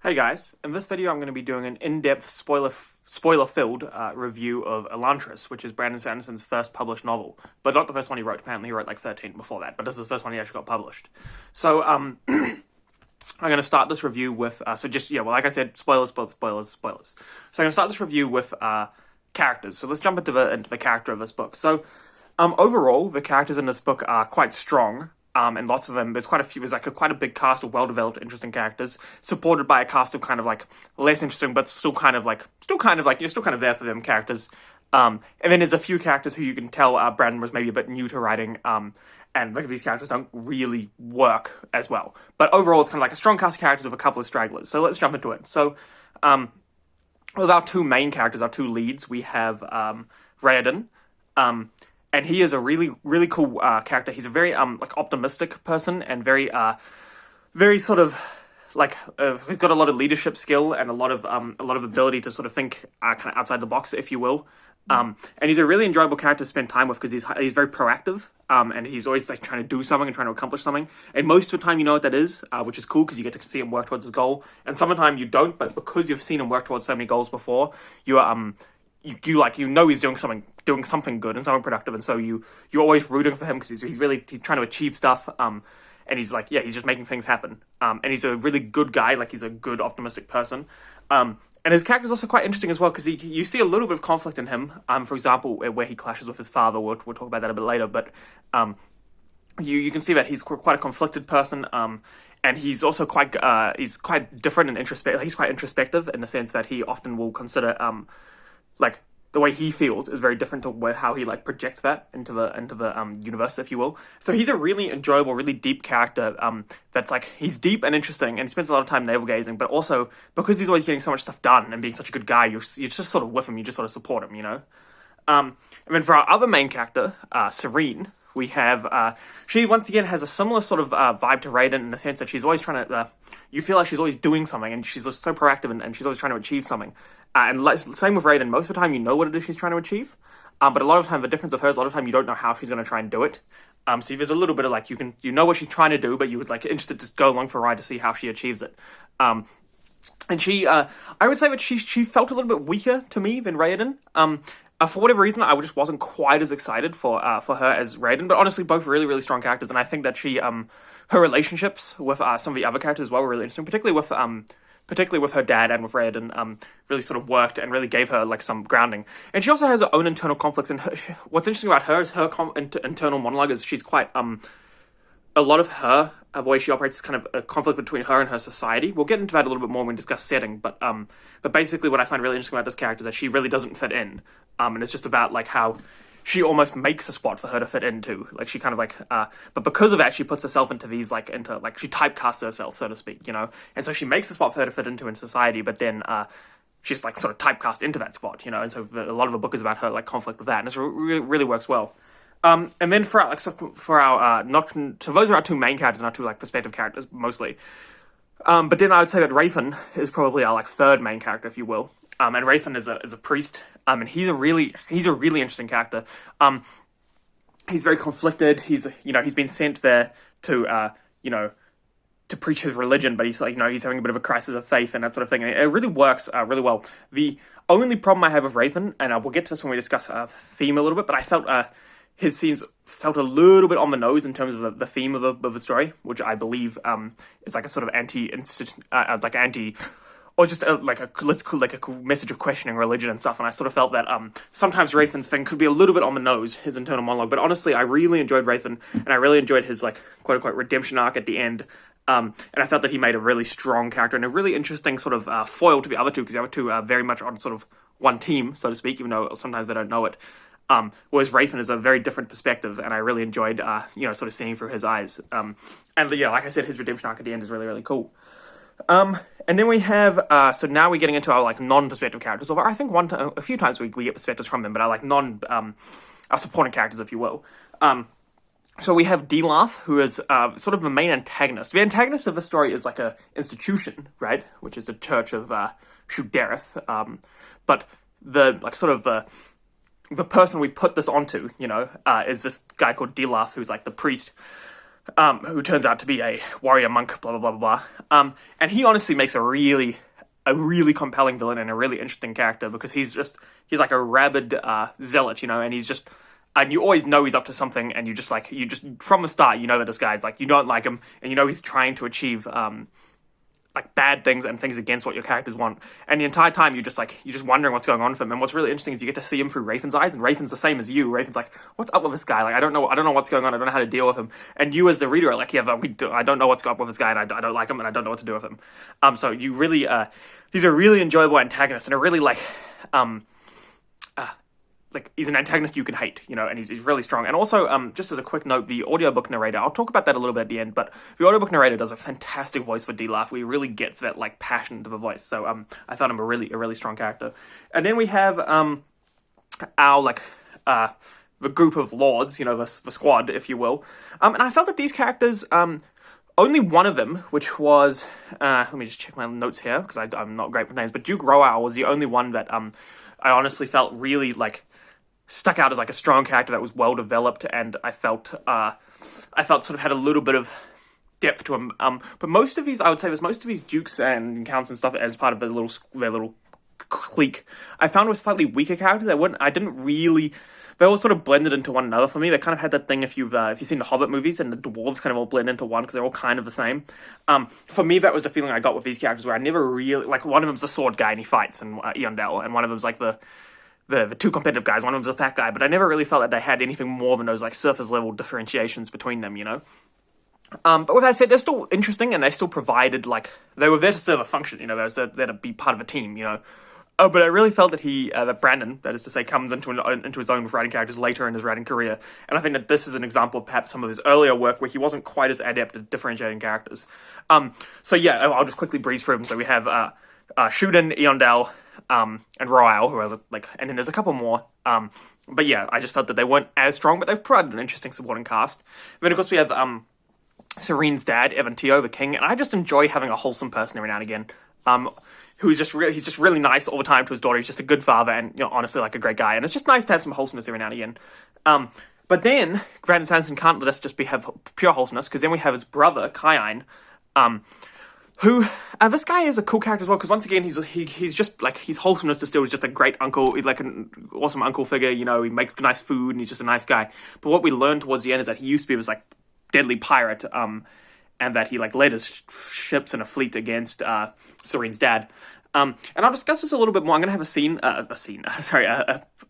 Hey guys, in this video I'm going to be doing an in-depth spoiler-filled review of Elantris, which is Brandon Sanderson's first published novel. But not the first one he wrote, apparently he wrote like 13 before that, but this is the first one he actually got published. So, I'm going to start this review with, like I said, spoilers. So I'm going to start this review with characters. So let's jump into the character of this book. So, overall, the characters in this book are quite strong. And lots of them, there's quite a big cast of well-developed, interesting characters, supported by a cast of kind of like less interesting, but still kind of you're still kind of there for them characters. And then there's a few characters who you can tell Brandon was maybe a bit new to writing, and these characters don't really work as well. But overall, it's kind of like a strong cast of characters with a couple of stragglers. So let's jump into it. So, with our two main characters, our two leads, we have Raoden. And he is a really, really cool character. He's a very optimistic person and very sort of he's got a lot of leadership skill and a lot of ability to sort of think kind of outside the box, if you will. And he's a really enjoyable character to spend time with because he's very proactive. And he's always like trying to do something and trying to accomplish something. And most of the time, you know what that is, which is cool because you get to see him work towards his goal. And some of the time you don't, but because you've seen him work towards so many goals before, you know he's doing something good and something productive, and so you're always rooting for him because he's trying to achieve stuff, and he's just making things happen, and he's a really good guy, like he's a good optimistic person, and his character is also quite interesting as well because you see a little bit of conflict in him, for example, where he clashes with his father. We'll talk about that a bit later, but you can see that he's quite a conflicted person, and he's also quite different and introspective. He's quite introspective in the sense that he often will consider the way he feels is very different to how he projects that into the universe, if you will. So he's a really enjoyable, really deep character. That's he's deep and interesting, and he spends a lot of time navel gazing. But also because he's always getting so much stuff done and being such a good guy, you're just sort of with him. You just sort of support him, you know. And then for our other main character, Serene, we have she once again has a similar sort of vibe to Raoden in the sense that she's always trying to. You feel like she's always doing something, and she's so proactive, and she's always trying to achieve something. And same with Raoden. Most of the time, you know what it is she's trying to achieve, but a lot of the time, the difference with her is a lot of the time you don't know how she's going to try and do it. So there's a little bit of you know what she's trying to do, but you would interested to go along for a ride to see how she achieves it. And she, I would say that she felt a little bit weaker to me than Raoden. For whatever reason, I just wasn't quite as excited for her as Raoden, but honestly, both really, really strong characters, and I think that her relationships with some of the other characters as well were really interesting, particularly with her dad and with Raoden, really sort of worked and really gave her some grounding. And she also has her own internal conflicts, and what's interesting about her is her internal monologue is she's quite, a lot of her way she operates is kind of a conflict between her and her society. We'll get into that a little bit more when we discuss setting, but basically what I find really interesting about this character is that she really doesn't fit in, and it's just about how she almost makes a spot for her to fit into. She kind of but because of that, she puts herself into these she typecasts herself, so to speak, you know. And so she makes a spot for her to fit into in society, but then she's sort of typecast into that spot, you know. And so a lot of the book is about her conflict with that, and it really works well. And then for our so those are our two main characters and our two perspective characters mostly. But then I would say that Rafen is probably our third main character, if you will. And Rafen is a priest. And he's a really interesting character. He's very conflicted. He's been sent there to preach his religion, but he's having a bit of a crisis of faith and that sort of thing. And it really works really well. The only problem I have with Rafen, and we'll get to this when we discuss theme a little bit, but I felt his scenes felt a little bit on the nose in terms of the theme of the story, which I believe is a sort of or just a message of questioning religion and stuff. And I sort of felt that sometimes Rafen's thing could be a little bit on the nose, his internal monologue. But honestly, I really enjoyed Rafen, and I really enjoyed his quote unquote redemption arc at the end. And I felt that he made a really strong character and a really interesting sort of foil to the other two, because the other two are very much on sort of one team, so to speak, even though sometimes they don't know it. Whereas Rafen is a very different perspective, and I really enjoyed, sort of seeing through his eyes. And yeah, like I said, his redemption arc at the end is really, really cool. And then we have, so now we're getting into our non-perspective characters. Although I think a few times we get perspectives from them, but our supporting characters, if you will. So we have Dilaf, who is sort of the main antagonist. The antagonist of the story is a institution, right, which is the Church of Shudereth. But the person we put this onto, is this guy called Dilaf, who's the priest who turns out to be a warrior monk, blah, blah, blah, blah, blah. And he honestly makes a really compelling villain and a really interesting character, because he's like a rabid zealot, and he's just, and you always know he's up to something, and you just from the start, that this guy's like, you don't like him, and he's trying to achieve like bad things and things against what your characters want, and the entire time you're just wondering what's going on with him. And what's really interesting is you get to see him through Rafen's eyes, and Rafen's the same as you. Rafen's like, what's up with this guy? Like, I don't know what's going on. I don't know how to deal with him. And you as the reader are like, yeah, but I don't know what's up with this guy, and I don't like him, and I don't know what to do with him. So you really, he's a really enjoyable antagonist, and a really like he's an antagonist you can hate, and he's really strong. And also, just as a quick note, the audiobook narrator, I'll talk about that a little bit at the end, but the audiobook narrator does a fantastic voice for D-Laugh, where he really gets that like passion to the voice. So I found him a really strong character. And then we have our the group of lords, the squad, if you will. And I felt that these characters, only one of them, which was let me just check my notes here, because I'm not great with names, but Duke Roau was the only one that I honestly felt really like stuck out as like a strong character that was well developed, and I felt sort of had a little bit of depth to him. But most of these, I would say, most of these dukes and counts and stuff as part of their little clique, I found were slightly weaker characters. They all sort of blended into one another for me. They kind of had that thing, if you've seen the Hobbit movies, and the dwarves kind of all blend into one because they're all kind of the same. For me, that was the feeling I got with these characters, where I never really, like, one of them's a sword guy and he fights, and Eondel, and one of them's like the two competitive guys, one of them's a fat guy, but I never really felt that they had anything more than those like surface level differentiations between them, But with that said, they're still interesting, and they still provided, like, they were there to serve a function, they were there to be part of a team, But I really felt that that Brandon, that is to say, comes into his own with writing characters later in his writing career, and I think that this is an example of perhaps some of his earlier work where he wasn't quite as adept at differentiating characters. So yeah, I'll just quickly breeze through them. So we have Shuden, Eondel, and Royal, who are like, and then there's a couple more. But yeah, I just felt that they weren't as strong, but they've provided an interesting supporting cast. And then of course we have Serene's dad, Evan Teo, the king, and I just enjoy having a wholesome person every now and again. He's just really nice all the time to his daughter. He's just a good father, and honestly, like, a great guy. And it's just nice to have some wholesomeness every now and again. But then Brandon Sanderson can't let us just have pure wholesomeness, because then we have his brother Kyan, who this guy is a cool character as well, because once again he's just like, his wholesomeness is still just a great uncle, like an awesome uncle figure. He makes nice food, and he's just a nice guy. But what we learn towards the end is that he used to be this like deadly pirate, and that he like led his ships in a fleet against Serene's dad. And I'll discuss this a little bit more. I'm going to have a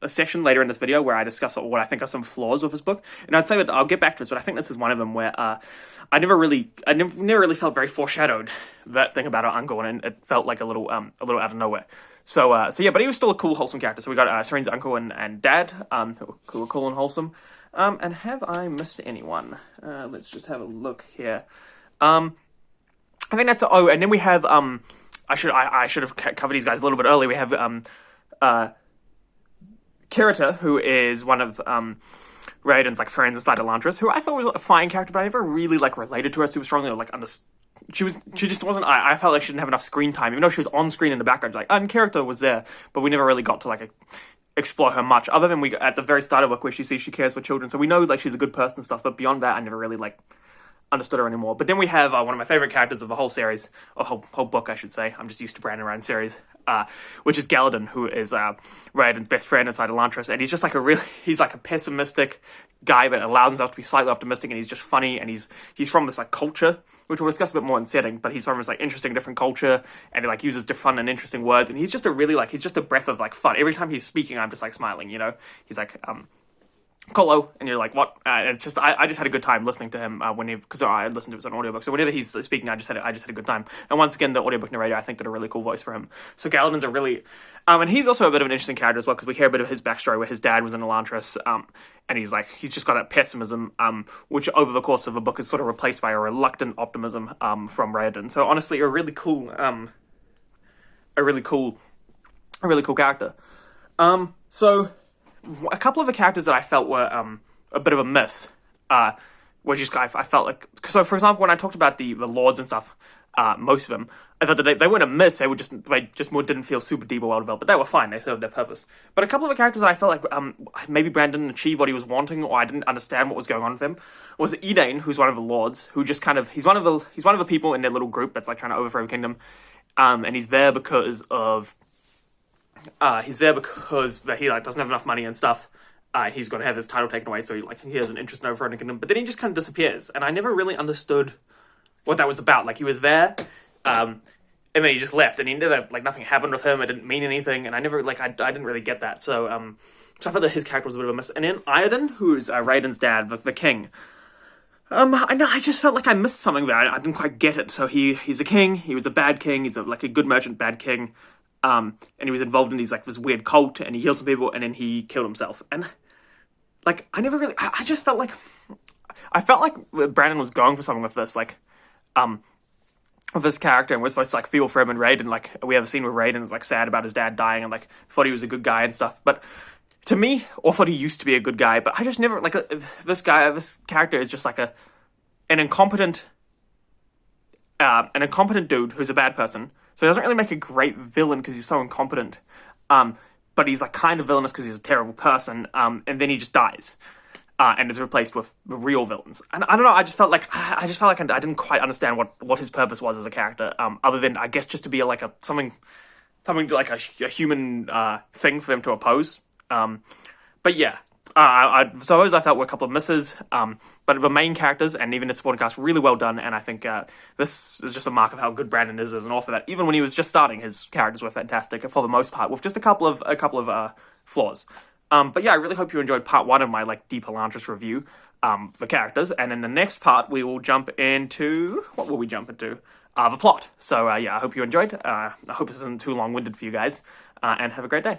section later in this video where I discuss what I think are some flaws with this book. And I'd say that I'll get back to this, but I think this is one of them where I never really felt very foreshadowed, that thing about our uncle, and it felt like a little out of nowhere. So yeah, but he was still a cool, wholesome character. So we got Serene's uncle and dad, who were cool and wholesome. And have I missed anyone? Let's just have a look here. I think that's and then we have I should have covered these guys a little bit earlier. We have Kirita, who is one of Raiden's like friends inside Elantris, who I thought was a fine character, but I never really like related to her super strongly, or like she just wasn't. I felt like she didn't have enough screen time, even though she was on screen in the background. Like, and Kirita was there, but we never really got to explore her much, other than we at the very start of the book where she says she cares for children. So we know like she's a good person and stuff, but beyond that, I never really understood her anymore. But then we have one of my favorite characters of the whole series, or whole book, I should say. I'm just used to Brandon Ryan series, which is Galadin, who is Raiden's best friend inside Elantris, and he's just like he's like a pessimistic guy, but allows himself to be slightly optimistic, and he's just funny, and he's from this like culture, which we'll discuss a bit more in setting, but he's from this like interesting different culture, and he like uses fun and interesting words, and he's just he's just a breath of like fun. Every time he's speaking, I'm just like smiling, He's like Colo, and you're like, what? It's just I just had a good time listening to him because I listened to it as an audiobook. So whenever he's speaking, I just had a good time. And once again, the audiobook narrator, I think, did a really cool voice for him. So Galadin's a really, and he's also a bit of an interesting character as well, because we hear a bit of his backstory where his dad was in Elantris, and he's just got that pessimism, which over the course of the book is sort of replaced by a reluctant optimism from Raiden. So honestly, a really cool character. So a couple of the characters that I felt were a bit of a miss were just I felt like, so for example, when I talked about the lords and stuff, most of them. I thought that they weren't a miss. They just more didn't feel super deep or well developed, but they were fine. They served their purpose. But a couple of the characters that I felt like maybe Brandon didn't achieve what he was wanting, or I didn't understand what was going on with him, was Edain, who's one of the lords, who just kind of he's one of the people in their little group that's like trying to overthrow the kingdom, and he's there because he like doesn't have enough money and stuff. He's going to have his title taken away, so he has an interest in overthrowing the kingdom. But then he just kind of disappears, and I never really understood what that was about. Like, he was there, and then he just left, and he never, like, nothing happened with him. It didn't mean anything, and I never, like, I didn't really get that. So I thought that his character was a bit of a miss. And then Iadon, who's Raiden's dad, the king. I just felt like I missed something there. I didn't quite get it. So he's a king. He was a bad king. He's a good merchant, bad king. And he was involved in this weird cult, and he healed some people, and then he killed himself. And like, I never really, I just felt like, Brandon was going for something with this, like, with this character, and we're supposed to, like, feel for him, and Raiden, like, we have a scene where Raiden is, like, sad about his dad dying, and, like, thought he was a good guy and stuff, but to me, or thought he used to be a good guy, but I just never, like, this character is just, like, an incompetent dude who's a bad person, so he doesn't really make a great villain because he's so incompetent, but he's, like, kind of villainous because he's a terrible person, and then he just dies, and is replaced with the real villains. And I don't know, I just felt like I didn't quite understand what his purpose was as a character, other than, I guess, just to be, like, something like a human thing for them to oppose. But yeah, so those I felt were a couple of misses, but the main characters and even the supporting cast really well done, and I think this is just a mark of how good Brandon is as an author, that even when he was just starting, his characters were fantastic for the most part, with just a couple of flaws. But yeah, I really hope you enjoyed part 1 of my, like, deep Elantris review for characters, and in the next part we will jump into, what will we jump into? The plot. So yeah, I hope you enjoyed. I hope this isn't too long-winded for you guys, and have a great day.